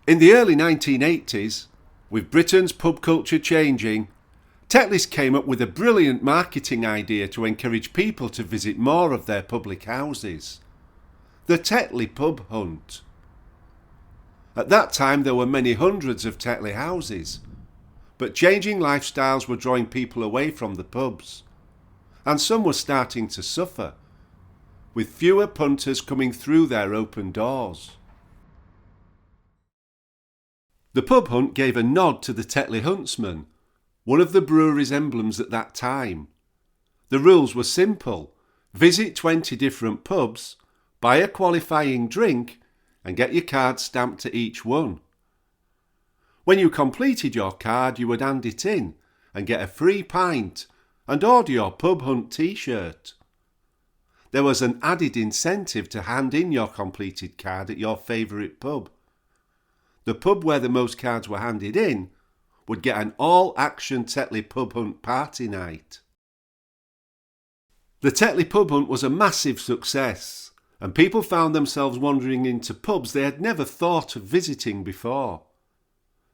In the early 1980s, with Britain's pub culture changing, Tetley's came up with a brilliant marketing idea to encourage people to visit more of their public houses. The Tetley Pub Hunt. At that time there were many hundreds of Tetley houses, but changing lifestyles were drawing people away from the pubs, and some were starting to suffer, with fewer punters coming through their open doors. The pub hunt gave a nod to the Tetley Huntsman, one of the brewery's emblems at that time. The rules were simple: visit 20 different pubs, buy a qualifying drink, and get your card stamped to each one. When you completed your card, you would hand it in and get a free pint and order your pub hunt t-shirt. There was an added incentive to hand in your completed card at your favourite pub. The pub where the most cards were handed in would get an all-action Tetley Pub Hunt party night. The Tetley Pub Hunt was a massive success, and people found themselves wandering into pubs they had never thought of visiting before.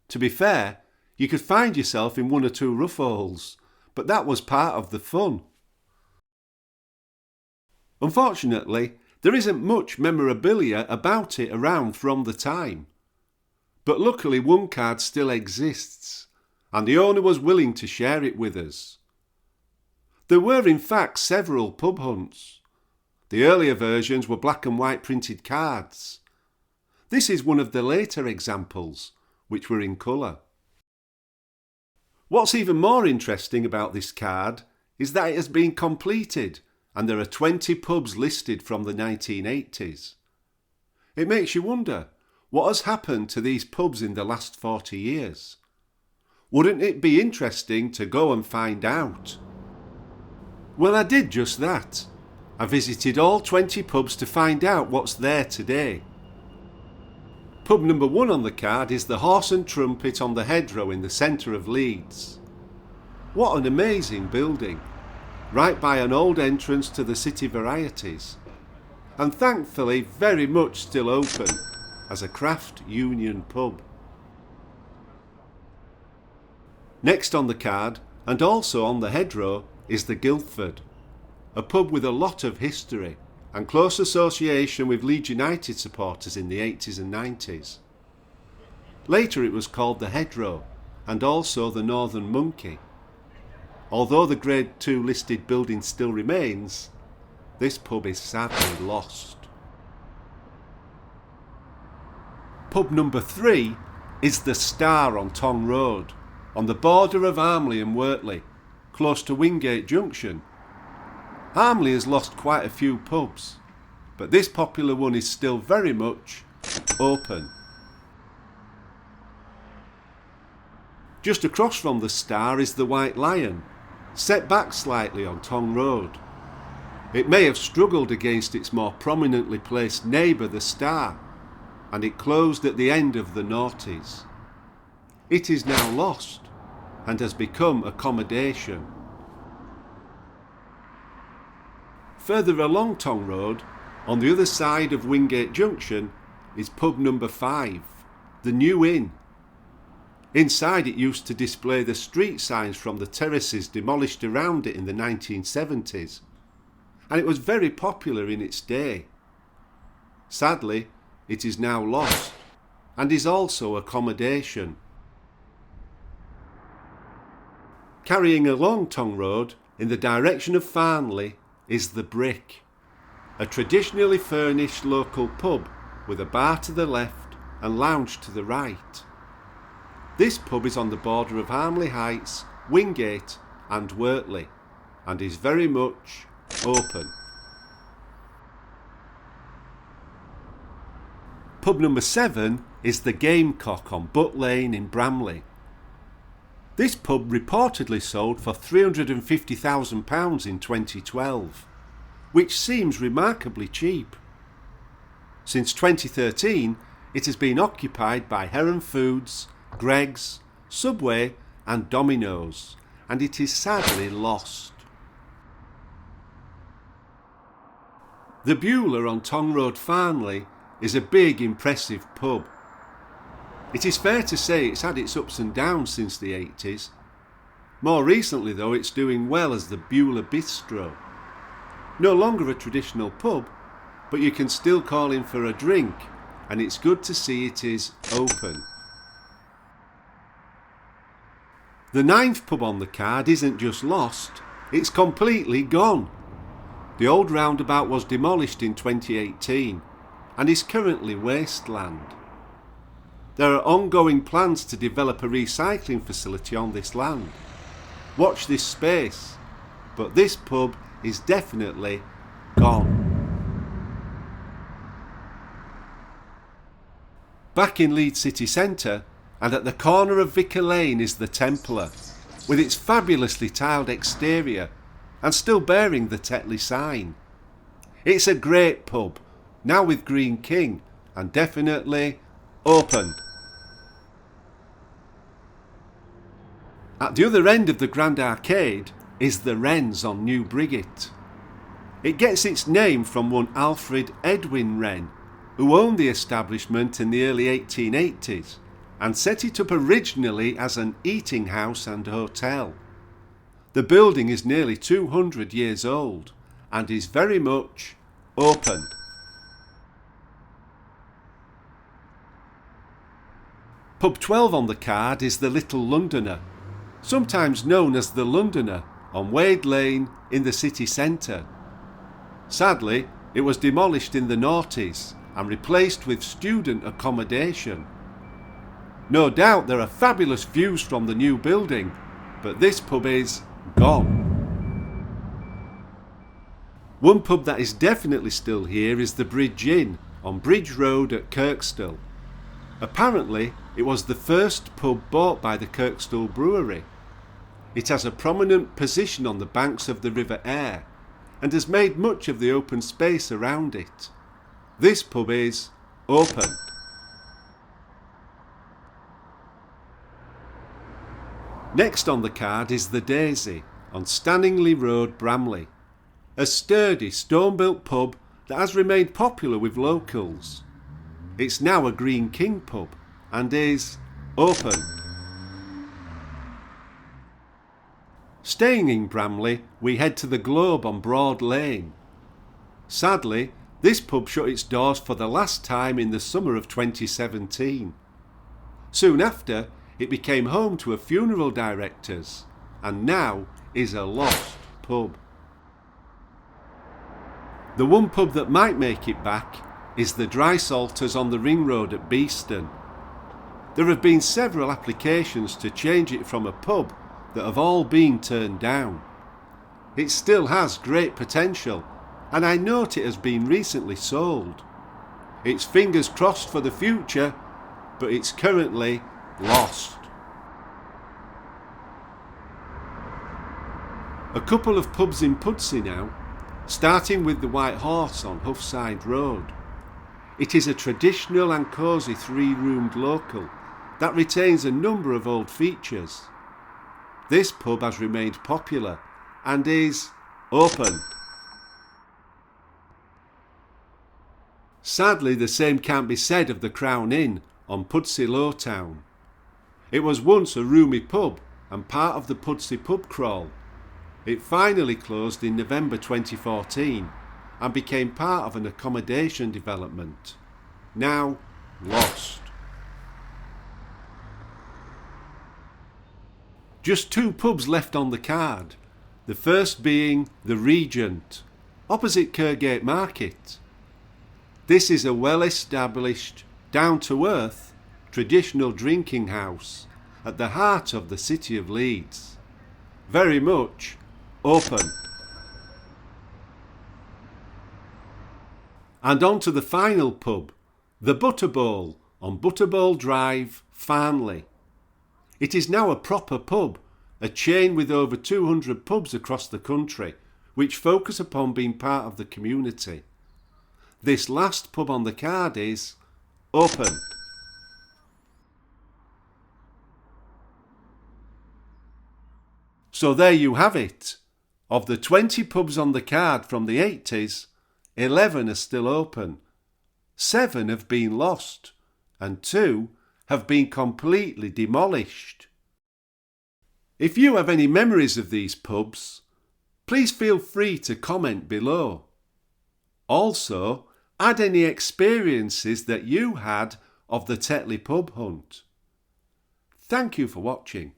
To be fair, you could find yourself in one or two rough holes, but that was part of the fun. Unfortunately, there isn't much memorabilia about it around from the time. But luckily one card still exists, and the owner was willing to share it with us. There were in fact several pub hunts. The earlier versions were black and white printed cards. This is one of the later examples, which were in colour. What's even more interesting about this card is that it has been completed, and there are 20 pubs listed from the 1980s. It makes you wonder, what has happened to these pubs in the last 40 years? Wouldn't it be interesting to go and find out? Well, I did just that. I visited all 20 pubs to find out what's there today. Pub number 1 on the card is the Horse and Trumpet on the hedgerow in the centre of Leeds. What an amazing building, right by an old entrance to the city varieties, and thankfully very much still open as a craft union pub. Next on the card, and also on the hedgerow, is the Guildford, a pub with a lot of history and close association with Leeds United supporters in the 80s and 90s. Later it was called the Hedgerow and also the Northern Monkey. Although the Grade 2 listed building still remains, this pub is sadly lost. Pub number 3 is the Star on Tong Road, on the border of Armley and Wortley, close to Wingate Junction. Armley has lost quite a few pubs, but this popular one is still very much open. Just across from the Star is the White Lion, set back slightly on Tong Road. It may have struggled against its more prominently placed neighbour, the Star, and it closed at the end of the noughties. It is now lost and has become accommodation. Further along Tong Road, on the other side of Wingate Junction, is pub number 5, the New Inn. Inside it used to display the street signs from the terraces demolished around it in the 1970s, and it was very popular in its day. Sadly, it is now lost, and is also accommodation. Carrying along Tong Road, in the direction of Farnley, is the Brick, a traditionally furnished local pub with a bar to the left and lounge to the right. This pub is on the border of Armley Heights, Wingate and Wortley, and is very much open. Pub number 7 is the Gamecock on Butt Lane in Bramley. This pub reportedly sold for £350,000 in 2012, which seems remarkably cheap. Since 2013, it has been occupied by Heron Foods, Greggs, Subway and Domino's, and it is sadly lost. The Beulah on Tong Road, Farnley, is a big, impressive pub. It is fair to say it's had its ups and downs since the 80s. More recently though, it's doing well as the Beulah Bistro. No longer a traditional pub, but you can still call in for a drink, and it's good to see it is open. The 9th pub on the card isn't just lost, it's completely gone. The old Roundabout was demolished in 2018 and is currently wasteland. There are ongoing plans to develop a recycling facility on this land. Watch this space, but this pub is definitely gone. Back in Leeds city centre and at the corner of Vicar Lane is the Templar, with its fabulously tiled exterior and still bearing the Tetley sign. It's a great pub, now with Green King, and definitely open. At the other end of the Grand Arcade is the Wrens on New Briggate. It gets its name from one Alfred Edwin Wren, who owned the establishment in the early 1880s and set it up originally as an eating house and hotel. The building is nearly 200 years old and is very much open. Pub 12 on the card is the Little Londoner, sometimes known as the Londoner, on Wade Lane in the city centre. Sadly, it was demolished in the noughties and replaced with student accommodation. No doubt there are fabulous views from the new building, but this pub is gone. One pub that is definitely still here is the Bridge Inn on Bridge Road at Kirkstall. Apparently, it was the first pub bought by the Kirkstall Brewery. It has a prominent position on the banks of the River Aire and has made much of the open space around it. This pub is open. Next on the card is the Daisy on Stanningley Road, Bramley, a sturdy stone-built pub that has remained popular with locals. It's now a Green King pub and is open. Staying in Bramley, we head to the Globe on Broad Lane. Sadly, this pub shut its doors for the last time in the summer of 2017. Soon after, it became home to a funeral director's and now is a lost pub. The one pub that might make it back is the Drysalters on the Ring Road at Beeston. There have been several applications to change it from a pub that have all been turned down. It still has great potential, and I note it has been recently sold. It's fingers crossed for the future, but it's currently lost. A couple of pubs in Pudsey now, starting with the White Horse on Houghside Road. It is a traditional and cosy 3-roomed local that retains a number of old features. This pub has remained popular and is open. Sadly, the same can't be said of the Crown Inn on Pudsey Lowtown. It was once a roomy pub and part of the Pudsey pub crawl. It finally closed in November 2014 and became part of an accommodation development. Now lost. Just 2 pubs left on the card, the first being the Regent, opposite Kirkgate Market. This is a well-established, down-to-earth, traditional drinking house at the heart of the city of Leeds. Very much open. And on to the final pub, the Butterbowl on Butterbowl Drive, Farnley. It is now a proper pub, a chain with over 200 pubs across the country, which focus upon being part of the community. This last pub on the card is open. So there you have it. Of the 20 pubs on the card from the 80s, 11 are still open. 7 have been lost, and 2 have been completely demolished. If you have any memories of these pubs, please feel free to comment below. Also, add any experiences that you had of the Tetley Pub Hunt. Thank you for watching.